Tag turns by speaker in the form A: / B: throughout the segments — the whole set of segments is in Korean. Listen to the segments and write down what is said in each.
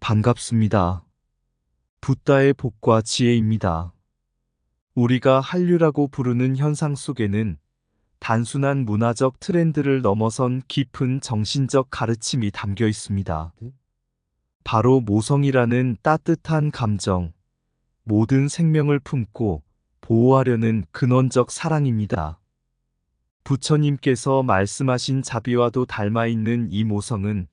A: 반갑습니다. 붓다의 복과 지혜입니다. 우리가 한류라고 부르는 현상 속에는 단순한 문화적 트렌드를 넘어선 깊은 정신적 가르침이 담겨 있습니다. 바로 모성이라는 따뜻한 감정, 모든 생명을 품고 보호하려는 근원적 사랑입니다. 부처님께서 말씀하신 자비와도 닮아 있는 이 모성은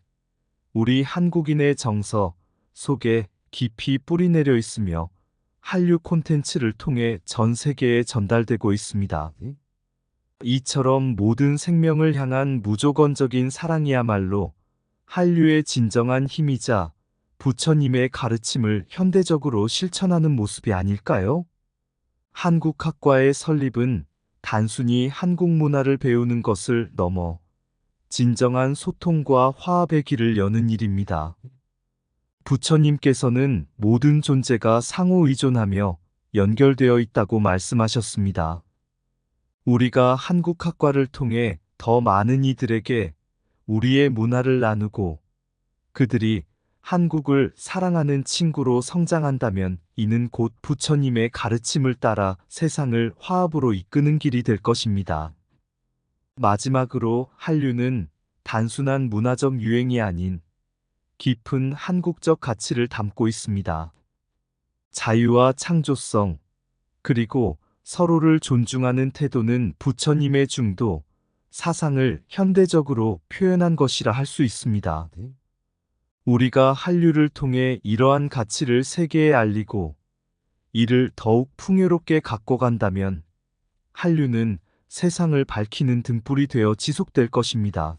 A: 우리 한국인의 정서 속에 깊이 뿌리내려 있으며 한류 콘텐츠를 통해 전 세계에 전달되고 있습니다. 이처럼 모든 생명을 향한 무조건적인 사랑이야말로 한류의 진정한 힘이자 부처님의 가르침을 현대적으로 실천하는 모습이 아닐까요? 한국학과의 설립은 단순히 한국 문화를 배우는 것을 넘어 진정한 소통과 화합의 길을 여는 일입니다. 부처님께서는 모든 존재가 상호 의존하며 연결되어 있다고 말씀하셨습니다. 우리가 한국학과를 통해 더 많은 이들에게 우리의 문화를 나누고 그들이 한국을 사랑하는 친구로 성장한다면 이는 곧 부처님의 가르침을 따라 세상을 화합으로 이끄는 길이 될 것입니다. 마지막으로 한류는 단순한 문화적 유행이 아닌 깊은 한국적 가치를 담고 있습니다. 자유와 창조성, 그리고 서로를 존중하는 태도는 부처님의 중도, 사상을 현대적으로 표현한 것이라 할 수 있습니다. 우리가 한류를 통해 이러한 가치를 세계에 알리고 이를 더욱 풍요롭게 갖고 간다면 한류는 세상을 밝히는 등불이 되어 지속될 것입니다.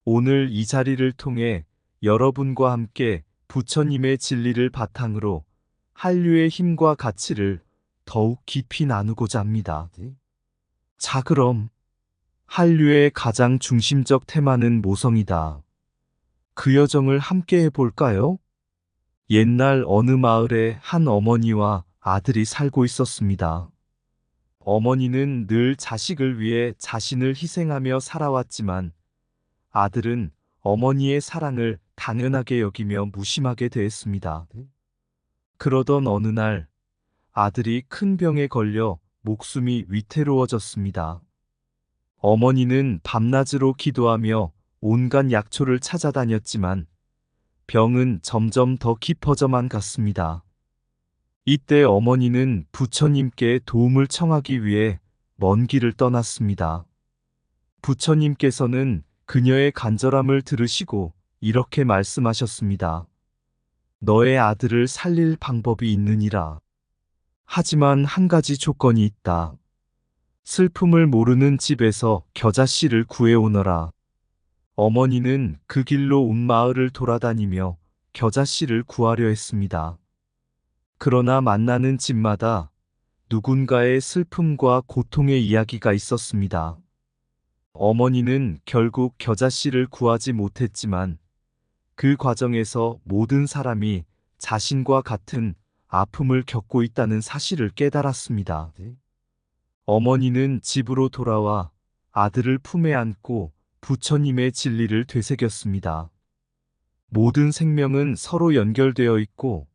A: 오늘 이 자리를 통해 여러분과 함께 부처님의 진리를 바탕으로 한류의 힘과 가치를 더욱 깊이 나누고자 합니다. 자, 그럼 한류의 가장 중심적 테마는 모성이다. 그 여정을 함께 해볼까요? 옛날 어느 마을에 한 어머니와 아들이 살고 있었습니다. 어머니는 늘 자식을 위해 자신을 희생하며 살아왔지만 아들은 어머니의 사랑을 당연하게 여기며 무심하게 대했습니다. 그러던 어느 날 아들이 큰 병에 걸려 목숨이 위태로워졌습니다. 어머니는 밤낮으로 기도하며 온갖 약초를 찾아다녔지만 병은 점점 더 깊어져만 갔습니다. 이때 어머니는 부처님께 도움을 청하기 위해 먼 길을 떠났습니다. 부처님께서는 그녀의 간절함을 들으시고 이렇게 말씀하셨습니다. 너의 아들을 살릴 방법이 있느니라. 하지만 한 가지 조건이 있다. 슬픔을 모르는 집에서 겨자씨를 구해오너라. 어머니는 그 길로 온 마을을 돌아다니며 겨자씨를 구하려 했습니다. 그러나 만나는 집마다 누군가의 슬픔과 고통의 이야기가 있었습니다. 어머니는 결국 겨자씨를 구하지 못했지만 그 과정에서 모든 사람이 자신과 같은 아픔을 겪고 있다는 사실을 깨달았습니다. 어머니는 집으로 돌아와 아들을 품에 안고 부처님의 진리를 되새겼습니다. 모든 생명은 서로 연결되어 있고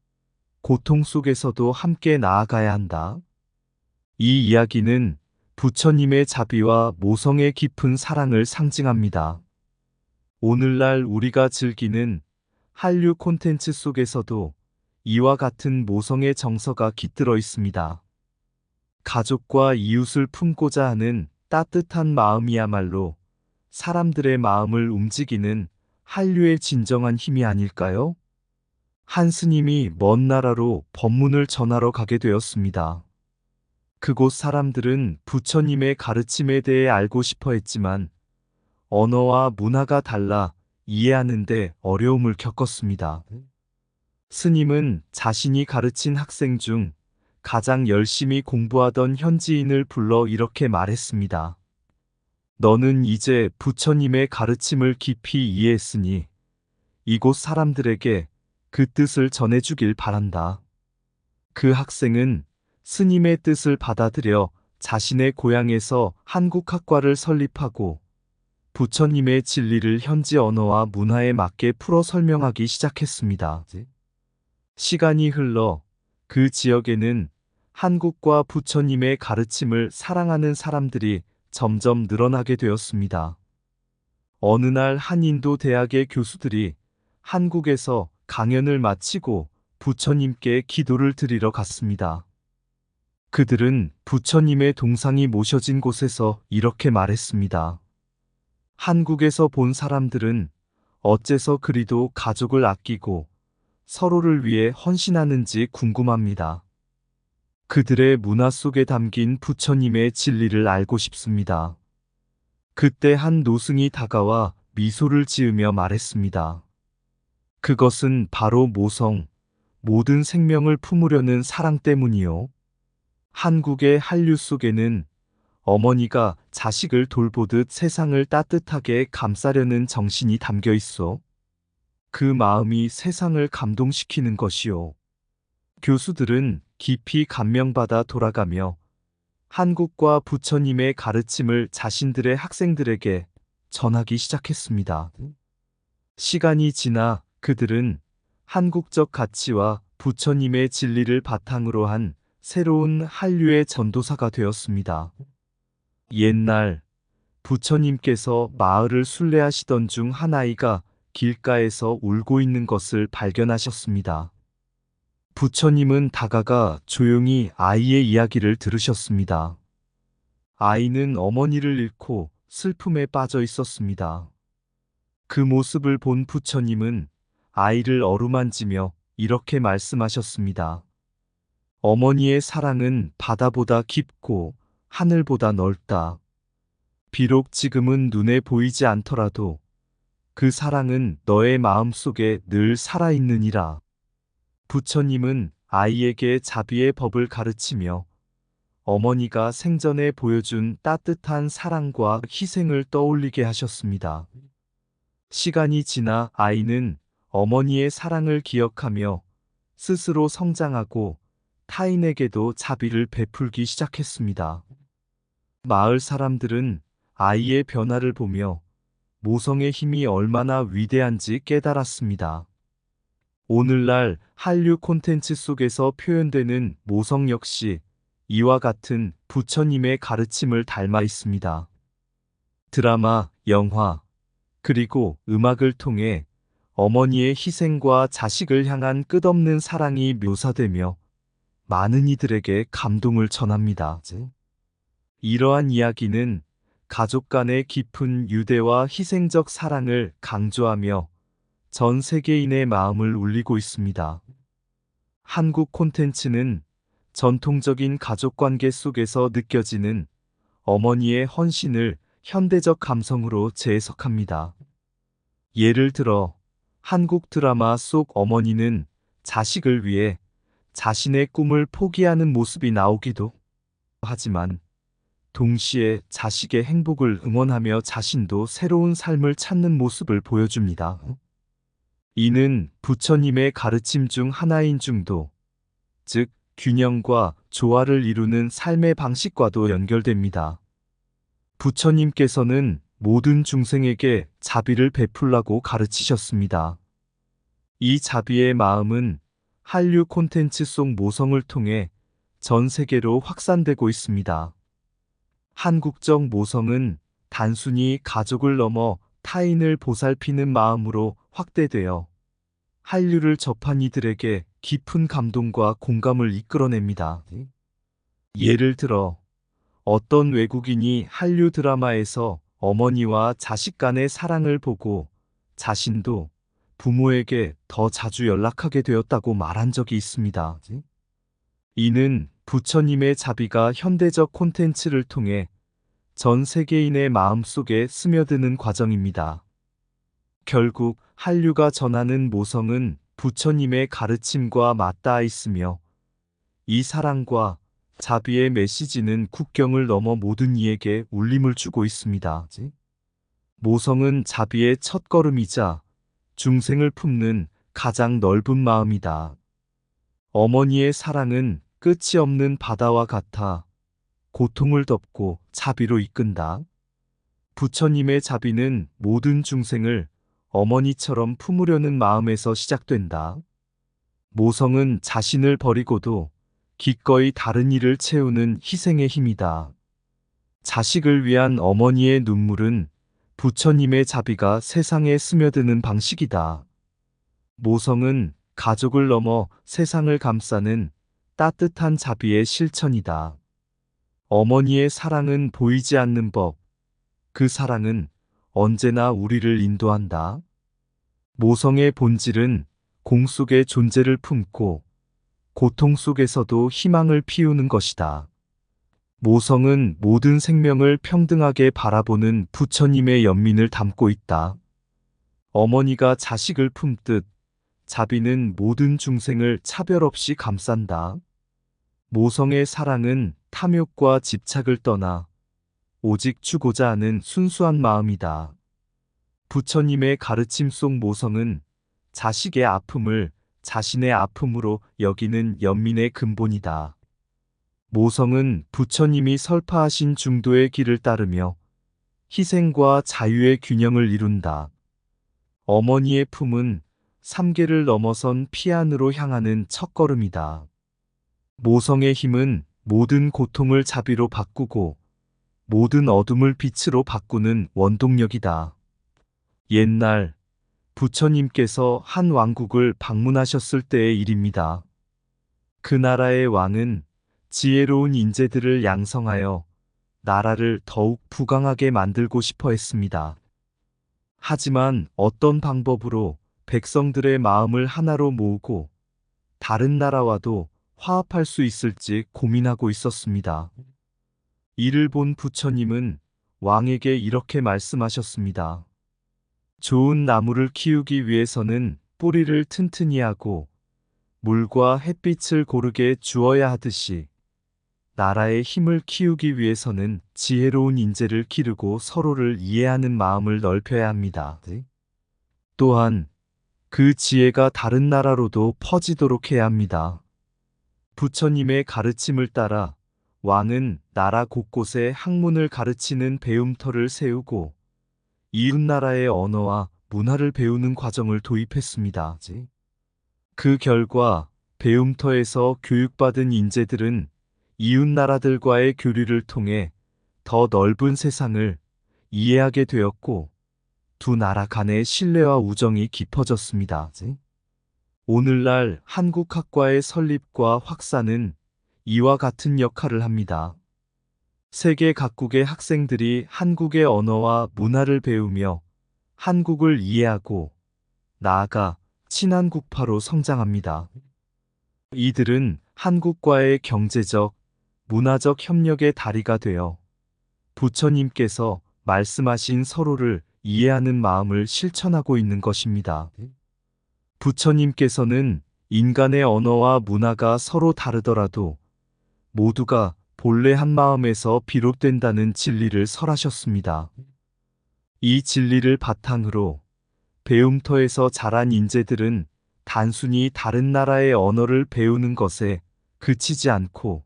A: 고통 속에서도 함께 나아가야 한다. 이 이야기는 부처님의 자비와 모성의 깊은 사랑을 상징합니다. 오늘날 우리가 즐기는 한류 콘텐츠 속에서도 이와 같은 모성의 정서가 깃들어 있습니다. 가족과 이웃을 품고자 하는 따뜻한 마음이야말로 사람들의 마음을 움직이는 한류의 진정한 힘이 아닐까요? 한 스님이 먼 나라로 법문을 전하러 가게 되었습니다. 그곳 사람들은 부처님의 가르침에 대해 알고 싶어 했지만 언어와 문화가 달라 이해하는데 어려움을 겪었습니다. 스님은 자신이 가르친 학생 중 가장 열심히 공부하던 현지인을 불러 이렇게 말했습니다. 너는 이제 부처님의 가르침을 깊이 이해했으니 이곳 사람들에게 그 뜻을 전해주길 바란다. 그 학생은 스님의 뜻을 받아들여 자신의 고향에서 한국학과를 설립하고 부처님의 진리를 현지 언어와 문화에 맞게 풀어 설명하기 시작했습니다. 시간이 흘러 그 지역에는 한국과 부처님의 가르침을 사랑하는 사람들이 점점 늘어나게 되었습니다. 어느 날 한 인도 대학의 교수들이 한국에서 강연을 마치고 부처님께 기도를 드리러 갔습니다. 그들은 부처님의 동상이 모셔진 곳에서 이렇게 말했습니다. 한국에서 본 사람들은 어째서 그리도 가족을 아끼고 서로를 위해 헌신하는지 궁금합니다. 그들의 문화 속에 담긴 부처님의 진리를 알고 싶습니다. 그때 한 노승이 다가와 미소를 지으며 말했습니다. 그것은 바로 모성, 모든 생명을 품으려는 사랑 때문이요. 한국의 한류 속에는 어머니가 자식을 돌보듯 세상을 따뜻하게 감싸려는 정신이 담겨 있어. 그 마음이 세상을 감동시키는 것이요. 교수들은 깊이 감명받아 돌아가며 한국과 부처님의 가르침을 자신들의 학생들에게 전하기 시작했습니다. 시간이 지나 그들은 한국적 가치와 부처님의 진리를 바탕으로 한 새로운 한류의 전도사가 되었습니다. 옛날 부처님께서 마을을 순례하시던 중 한 아이가 길가에서 울고 있는 것을 발견하셨습니다. 부처님은 다가가 조용히 아이의 이야기를 들으셨습니다. 아이는 어머니를 잃고 슬픔에 빠져 있었습니다. 그 모습을 본 부처님은 아이를 어루만지며 이렇게 말씀하셨습니다. 어머니의 사랑은 바다보다 깊고 하늘보다 넓다. 비록 지금은 눈에 보이지 않더라도 그 사랑은 너의 마음속에 늘 살아있느니라. 부처님은 아이에게 자비의 법을 가르치며 어머니가 생전에 보여준 따뜻한 사랑과 희생을 떠올리게 하셨습니다. 시간이 지나 아이는 어머니의 사랑을 기억하며 스스로 성장하고 타인에게도 자비를 베풀기 시작했습니다. 마을 사람들은 아이의 변화를 보며 모성의 힘이 얼마나 위대한지 깨달았습니다. 오늘날 한류 콘텐츠 속에서 표현되는 모성 역시 이와 같은 부처님의 가르침을 닮아 있습니다. 드라마, 영화, 그리고 음악을 통해 어머니의 희생과 자식을 향한 끝없는 사랑이 묘사되며 많은 이들에게 감동을 전합니다. 이러한 이야기는 가족 간의 깊은 유대와 희생적 사랑을 강조하며 전 세계인의 마음을 울리고 있습니다. 한국 콘텐츠는 전통적인 가족 관계 속에서 느껴지는 어머니의 헌신을 현대적 감성으로 재해석합니다. 예를 들어 한국 드라마 속 어머니는 자식을 위해 자신의 꿈을 포기하는 모습이 나오기도 하지만 동시에 자식의 행복을 응원하며 자신도 새로운 삶을 찾는 모습을 보여줍니다. 이는 부처님의 가르침 중 하나인 중도, 즉 균형과 조화를 이루는 삶의 방식과도 연결됩니다. 부처님께서는 모든 중생에게 자비를 베풀라고 가르치셨습니다. 이 자비의 마음은 한류 콘텐츠 속 모성을 통해 전 세계로 확산되고 있습니다. 한국적 모성은 단순히 가족을 넘어 타인을 보살피는 마음으로 확대되어 한류를 접한 이들에게 깊은 감동과 공감을 이끌어냅니다. 예를 들어 어떤 외국인이 한류 드라마에서 어머니와 자식 간의 사랑을 보고 자신도 부모에게 더 자주 연락하게 되었다고 말한 적이 있습니다. 이는 부처님의 자비가 현대적 콘텐츠를 통해 전 세계인의 마음속에 스며드는 과정입니다. 결국 한류가 전하는 모성은 부처님의 가르침과 맞닿아 있으며 이 사랑과 자비의 메시지는 국경을 넘어 모든 이에게 울림을 주고 있습니다. 모성은 자비의 첫걸음이자 중생을 품는 가장 넓은 마음이다. 어머니의 사랑은 끝이 없는 바다와 같아 고통을 덮고 자비로 이끈다. 부처님의 자비는 모든 중생을 어머니처럼 품으려는 마음에서 시작된다. 모성은 자신을 버리고도 기꺼이 다른 이를 채우는 희생의 힘이다. 자식을 위한 어머니의 눈물은 부처님의 자비가 세상에 스며드는 방식이다. 모성은 가족을 넘어 세상을 감싸는 따뜻한 자비의 실천이다. 어머니의 사랑은 보이지 않는 법, 그 사랑은 언제나 우리를 인도한다. 모성의 본질은 공 속의 존재를 품고 고통 속에서도 희망을 피우는 것이다. 모성은 모든 생명을 평등하게 바라보는 부처님의 연민을 담고 있다. 어머니가 자식을 품듯 자비는 모든 중생을 차별 없이 감싼다. 모성의 사랑은 탐욕과 집착을 떠나 오직 주고자 하는 순수한 마음이다. 부처님의 가르침 속 모성은 자식의 아픔을 자신의 아픔으로 여기는 연민의 근본이다. 모성은 부처님이 설파하신 중도의 길을 따르며 희생과 자유의 균형을 이룬다. 어머니의 품은 삼계를 넘어선 피안으로 향하는 첫걸음이다. 모성의 힘은 모든 고통을 자비로 바꾸고 모든 어둠을 빛으로 바꾸는 원동력이다. 옛날 부처님께서 한 왕국을 방문하셨을 때의 일입니다. 그 나라의 왕은 지혜로운 인재들을 양성하여 나라를 더욱 부강하게 만들고 싶어 했습니다. 하지만 어떤 방법으로 백성들의 마음을 하나로 모으고 다른 나라와도 화합할 수 있을지 고민하고 있었습니다. 이를 본 부처님은 왕에게 이렇게 말씀하셨습니다. 좋은 나무를 키우기 위해서는 뿌리를 튼튼히 하고 물과 햇빛을 고르게 주어야 하듯이 나라의 힘을 키우기 위해서는 지혜로운 인재를 기르고 서로를 이해하는 마음을 넓혀야 합니다. 또한 그 지혜가 다른 나라로도 퍼지도록 해야 합니다. 부처님의 가르침을 따라 왕은 나라 곳곳에 학문을 가르치는 배움터를 세우고 이웃나라의 언어와 문화를 배우는 과정을 도입했습니다. 그 결과 배움터에서 교육받은 인재들은 이웃나라들과의 교류를 통해 더 넓은 세상을 이해하게 되었고 두 나라 간의 신뢰와 우정이 깊어졌습니다. 오늘날 한국학과의 설립과 확산은 이와 같은 역할을 합니다. 세계 각국의 학생들이 한국의 언어와 문화를 배우며 한국을 이해하고 나아가 친한국파로 성장합니다. 이들은 한국과의 경제적, 문화적 협력의 다리가 되어 부처님께서 말씀하신 서로를 이해하는 마음을 실천하고 있는 것입니다. 부처님께서는 인간의 언어와 문화가 서로 다르더라도 모두가 본래 한 마음에서 비롯된다는 진리를 설하셨습니다. 이 진리를 바탕으로 배움터에서 자란 인재들은 단순히 다른 나라의 언어를 배우는 것에 그치지 않고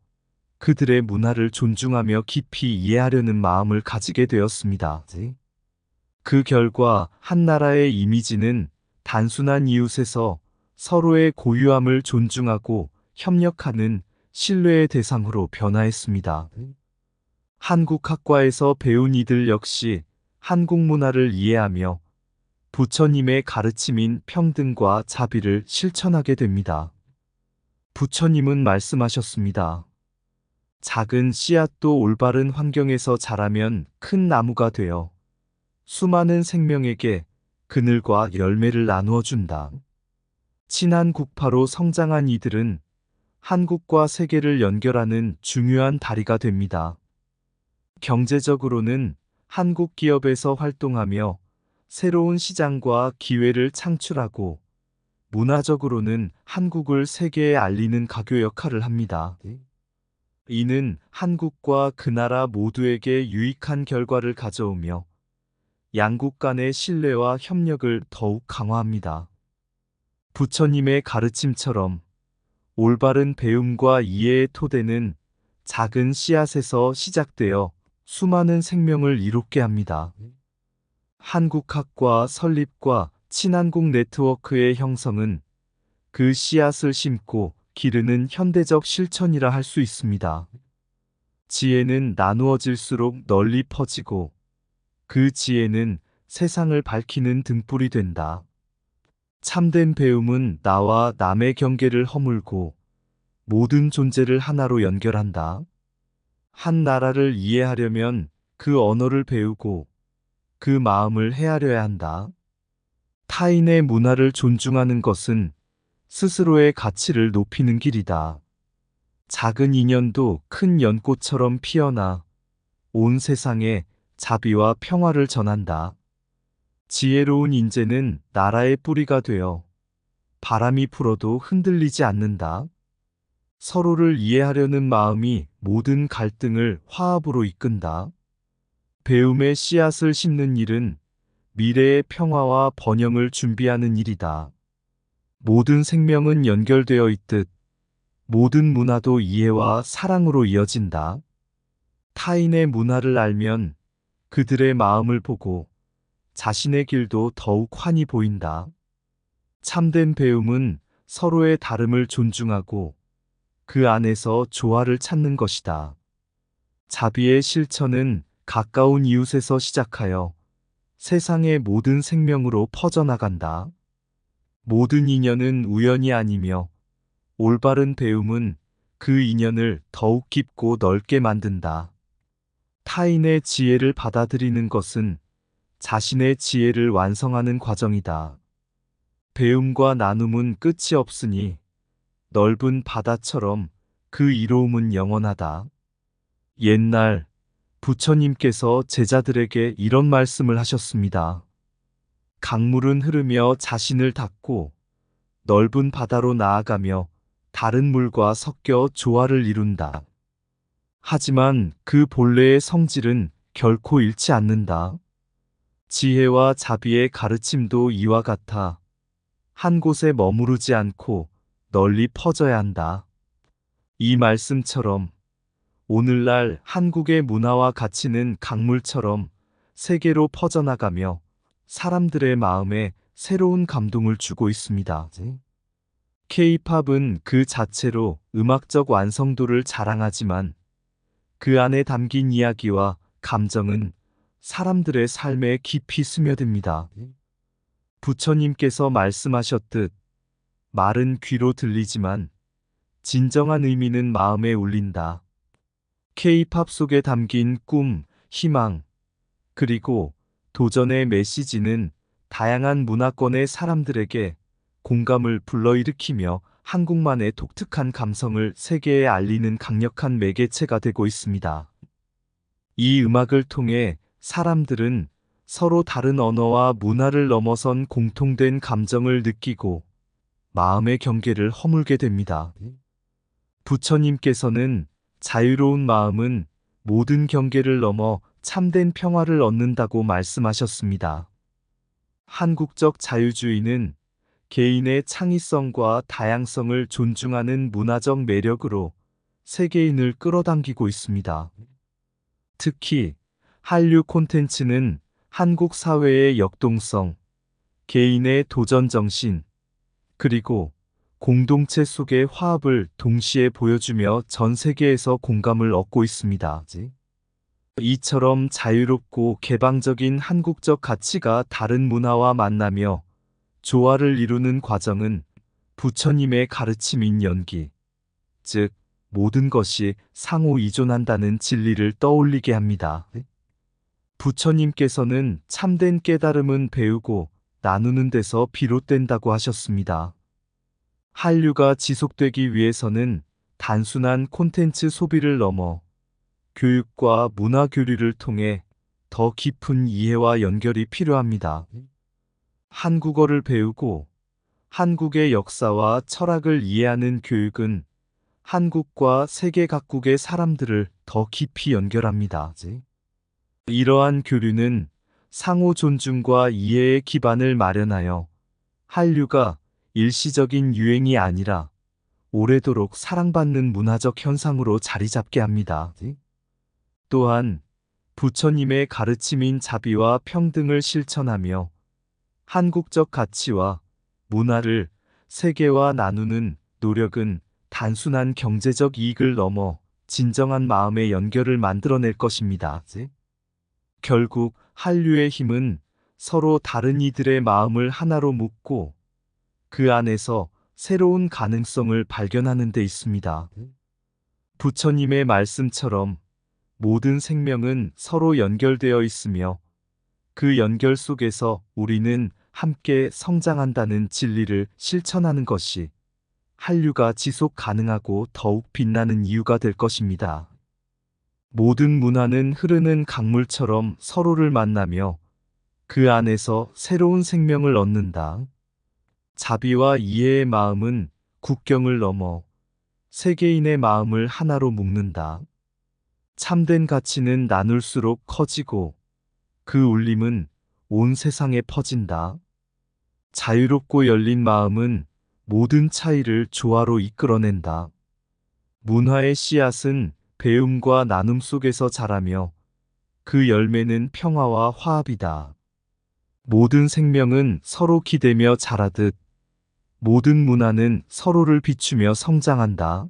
A: 그들의 문화를 존중하며 깊이 이해하려는 마음을 가지게 되었습니다. 그 결과 한 나라의 이미지는 단순한 이웃에서 서로의 고유함을 존중하고 협력하는 신뢰의 대상으로 변화했습니다. 한국학과에서 배운 이들 역시 한국 문화를 이해하며 부처님의 가르침인 평등과 자비를 실천하게 됩니다. 부처님은 말씀하셨습니다. 작은 씨앗도 올바른 환경에서 자라면 큰 나무가 되어 수많은 생명에게 그늘과 열매를 나누어 준다. 친한 국파로 성장한 이들은 한국과 세계를 연결하는 중요한 다리가 됩니다. 경제적으로는 한국 기업에서 활동하며 새로운 시장과 기회를 창출하고 문화적으로는 한국을 세계에 알리는 가교 역할을 합니다. 이는 한국과 그 나라 모두에게 유익한 결과를 가져오며 양국 간의 신뢰와 협력을 더욱 강화합니다. 부처님의 가르침처럼 올바른 배움과 이해의 토대는 작은 씨앗에서 시작되어 수많은 생명을 이롭게 합니다. 한국학과 설립과 친한국 네트워크의 형성은 그 씨앗을 심고 기르는 현대적 실천이라 할 수 있습니다. 지혜는 나누어질수록 널리 퍼지고 그 지혜는 세상을 밝히는 등불이 된다. 참된 배움은 나와 남의 경계를 허물고 모든 존재를 하나로 연결한다. 한 나라를 이해하려면 그 언어를 배우고 그 마음을 헤아려야 한다. 타인의 문화를 존중하는 것은 스스로의 가치를 높이는 길이다. 작은 인연도 큰 연꽃처럼 피어나 온 세상에 자비와 평화를 전한다. 지혜로운 인재는 나라의 뿌리가 되어 바람이 불어도 흔들리지 않는다. 서로를 이해하려는 마음이 모든 갈등을 화합으로 이끈다. 배움의 씨앗을 심는 일은 미래의 평화와 번영을 준비하는 일이다. 모든 생명은 연결되어 있듯 모든 문화도 이해와 사랑으로 이어진다. 타인의 문화를 알면 그들의 마음을 보고 자신의 길도 더욱 환히 보인다. 참된 배움은 서로의 다름을 존중하고 그 안에서 조화를 찾는 것이다. 자비의 실천은 가까운 이웃에서 시작하여 세상의 모든 생명으로 퍼져나간다. 모든 인연은 우연이 아니며 올바른 배움은 그 인연을 더욱 깊고 넓게 만든다. 타인의 지혜를 받아들이는 것은 자신의 지혜를 완성하는 과정이다. 배움과 나눔은 끝이 없으니 넓은 바다처럼 그 이로움은 영원하다. 옛날 부처님께서 제자들에게 이런 말씀을 하셨습니다. 강물은 흐르며 자신을 닫고 넓은 바다로 나아가며 다른 물과 섞여 조화를 이룬다. 하지만 그 본래의 성질은 결코 잃지 않는다. 지혜와 자비의 가르침도 이와 같아 한 곳에 머무르지 않고 널리 퍼져야 한다. 이 말씀처럼 오늘날 한국의 문화와 가치는 강물처럼 세계로 퍼져나가며 사람들의 마음에 새로운 감동을 주고 있습니다. K-팝은 그 자체로 음악적 완성도를 자랑하지만 그 안에 담긴 이야기와 감정은 사람들의 삶에 깊이 스며듭니다. 부처님께서 말씀하셨듯 말은 귀로 들리지만 진정한 의미는 마음에 울린다. K-팝 속에 담긴 꿈, 희망, 그리고 도전의 메시지는 다양한 문화권의 사람들에게 공감을 불러일으키며 한국만의 독특한 감성을 세계에 알리는 강력한 매개체가 되고 있습니다. 이 음악을 통해 사람들은 서로 다른 언어와 문화를 넘어선 공통된 감정을 느끼고 마음의 경계를 허물게 됩니다. 부처님께서는 자유로운 마음은 모든 경계를 넘어 참된 평화를 얻는다고 말씀하셨습니다. 한국적 자유주의는 개인의 창의성과 다양성을 존중하는 문화적 매력으로 세계인을 끌어당기고 있습니다. 특히 한류 콘텐츠는 한국 사회의 역동성, 개인의 도전 정신, 그리고 공동체 속의 화합을 동시에 보여주며 전 세계에서 공감을 얻고 있습니다. 이처럼 자유롭고 개방적인 한국적 가치가 다른 문화와 만나며 조화를 이루는 과정은 부처님의 가르침인 연기, 즉 모든 것이 상호 이존한다는 진리를 떠올리게 합니다. 부처님께서는 참된 깨달음은 배우고 나누는 데서 비롯된다고 하셨습니다. 한류가 지속되기 위해서는 단순한 콘텐츠 소비를 넘어 교육과 문화 교류를 통해 더 깊은 이해와 연결이 필요합니다. 한국어를 배우고 한국의 역사와 철학을 이해하는 교육은 한국과 세계 각국의 사람들을 더 깊이 연결합니다. 이러한 교류는 상호 존중과 이해의 기반을 마련하여 한류가 일시적인 유행이 아니라 오래도록 사랑받는 문화적 현상으로 자리 잡게 합니다. 또한 부처님의 가르침인 자비와 평등을 실천하며 한국적 가치와 문화를 세계와 나누는 노력은 단순한 경제적 이익을 넘어 진정한 마음의 연결을 만들어낼 것입니다. 결국 한류의 힘은 서로 다른 이들의 마음을 하나로 묶고 그 안에서 새로운 가능성을 발견하는 데 있습니다. 부처님의 말씀처럼 모든 생명은 서로 연결되어 있으며 그 연결 속에서 우리는 함께 성장한다는 진리를 실천하는 것이 한류가 지속 가능하고 더욱 빛나는 이유가 될 것입니다. 모든 문화는 흐르는 강물처럼 서로를 만나며 그 안에서 새로운 생명을 얻는다. 자비와 이해의 마음은 국경을 넘어 세계인의 마음을 하나로 묶는다. 참된 가치는 나눌수록 커지고 그 울림은 온 세상에 퍼진다. 자유롭고 열린 마음은 모든 차이를 조화로 이끌어낸다. 문화의 씨앗은 배움과 나눔 속에서 자라며 그 열매는 평화와 화합이다. 모든 생명은 서로 기대며 자라듯 모든 문화는 서로를 비추며 성장한다.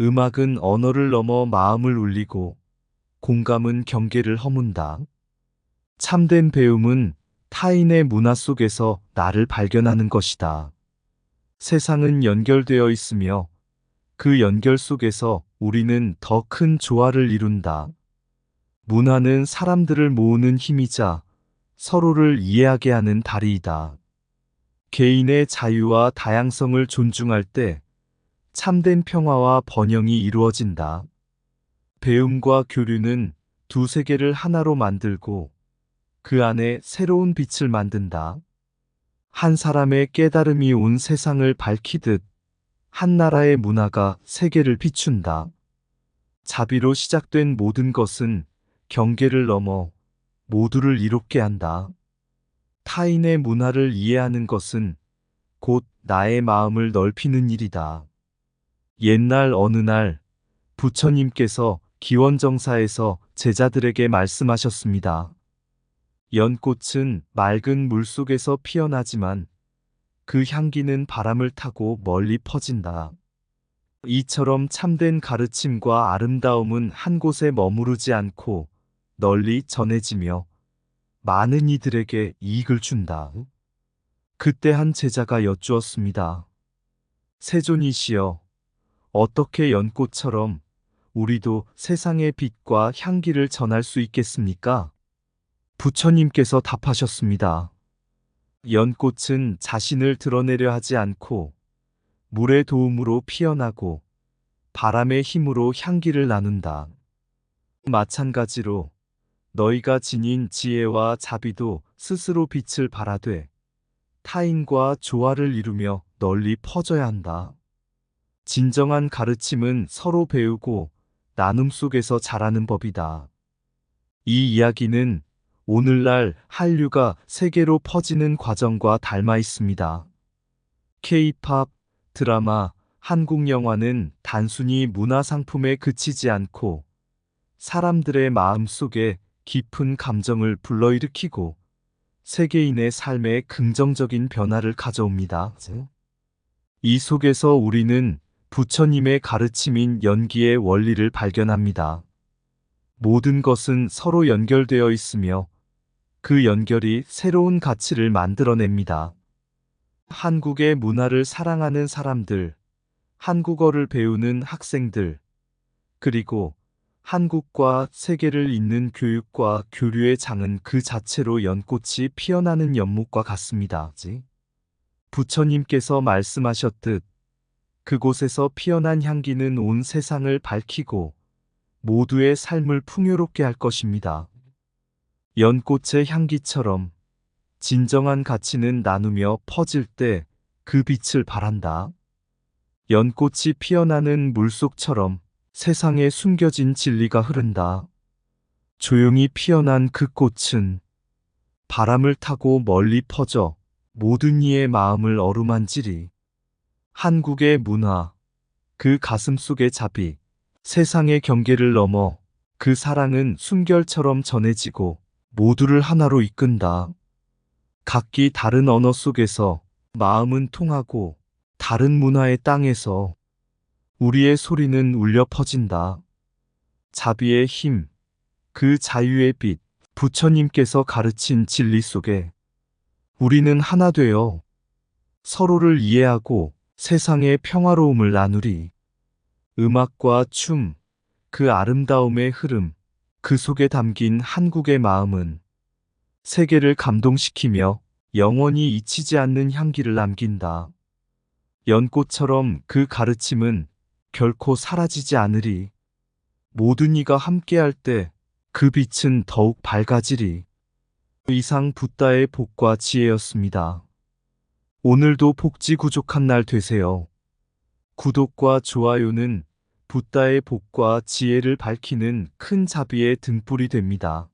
A: 음악은 언어를 넘어 마음을 울리고 공감은 경계를 허문다. 참된 배움은 타인의 문화 속에서 나를 발견하는 것이다. 세상은 연결되어 있으며 그 연결 속에서 우리는 더 큰 조화를 이룬다. 문화는 사람들을 모으는 힘이자 서로를 이해하게 하는 다리이다. 개인의 자유와 다양성을 존중할 때 참된 평화와 번영이 이루어진다. 배움과 교류는 두 세계를 하나로 만들고 그 안에 새로운 빛을 만든다. 한 사람의 깨달음이 온 세상을 밝히듯 한 나라의 문화가 세계를 비춘다. 자비로 시작된 모든 것은 경계를 넘어 모두를 이롭게 한다. 타인의 문화를 이해하는 것은 곧 나의 마음을 넓히는 일이다. 옛날 어느 날 부처님께서 기원정사에서 제자들에게 말씀하셨습니다. 연꽃은 맑은 물 속에서 피어나지만 그 향기는 바람을 타고 멀리 퍼진다. 이처럼 참된 가르침과 아름다움은 한 곳에 머무르지 않고 널리 전해지며 많은 이들에게 이익을 준다. 그때 한 제자가 여쭈었습니다. 세존이시여, 어떻게 연꽃처럼 우리도 세상의 빛과 향기를 전할 수 있겠습니까? 부처님께서 답하셨습니다. 연꽃은 자신을 드러내려 하지 않고 물의 도움으로 피어나고 바람의 힘으로 향기를 나눈다. 마찬가지로 너희가 지닌 지혜와 자비도 스스로 빛을 발하되 타인과 조화를 이루며 널리 퍼져야 한다. 진정한 가르침은 서로 배우고 나눔 속에서 자라는 법이다. 이 이야기는 오늘날 한류가 세계로 퍼지는 과정과 닮아 있습니다. K-팝, 드라마, 한국 영화는 단순히 문화 상품에 그치지 않고 사람들의 마음 속에 깊은 감정을 불러일으키고 세계인의 삶에 긍정적인 변화를 가져옵니다. 이 속에서 우리는 부처님의 가르침인 연기의 원리를 발견합니다. 모든 것은 서로 연결되어 있으며 그 연결이 새로운 가치를 만들어냅니다. 한국의 문화를 사랑하는 사람들, 한국어를 배우는 학생들, 그리고 한국과 세계를 잇는 교육과 교류의 장은 그 자체로 연꽃이 피어나는 연못과 같습니다. 부처님께서 말씀하셨듯 그곳에서 피어난 향기는 온 세상을 밝히고 모두의 삶을 풍요롭게 할 것입니다. 연꽃의 향기처럼 진정한 가치는 나누며 퍼질 때 그 빛을 발한다. 연꽃이 피어나는 물속처럼 세상에 숨겨진 진리가 흐른다. 조용히 피어난 그 꽃은 바람을 타고 멀리 퍼져 모든 이의 마음을 어루만지리. 한국의 문화, 그 가슴 속의 자비, 세상의 경계를 넘어 그 사랑은 숨결처럼 전해지고 모두를 하나로 이끈다. 각기 다른 언어 속에서 마음은 통하고 다른 문화의 땅에서 우리의 소리는 울려 퍼진다. 자비의 힘, 그 자유의 빛, 부처님께서 가르친 진리 속에 우리는 하나 되어 서로를 이해하고 세상의 평화로움을 나누리. 음악과 춤, 그 아름다움의 흐름, 그 속에 담긴 한국의 마음은 세계를 감동시키며 영원히 잊히지 않는 향기를 남긴다. 연꽃처럼 그 가르침은 결코 사라지지 않으리. 모든 이가 함께할 때 그 빛은 더욱 밝아지리. 이상 붓다의 복과 지혜였습니다. 오늘도 복지 구족한 날 되세요. 구독과 좋아요는 붓다의 복과 지혜를 밝히는 큰 자비의 등불이 됩니다.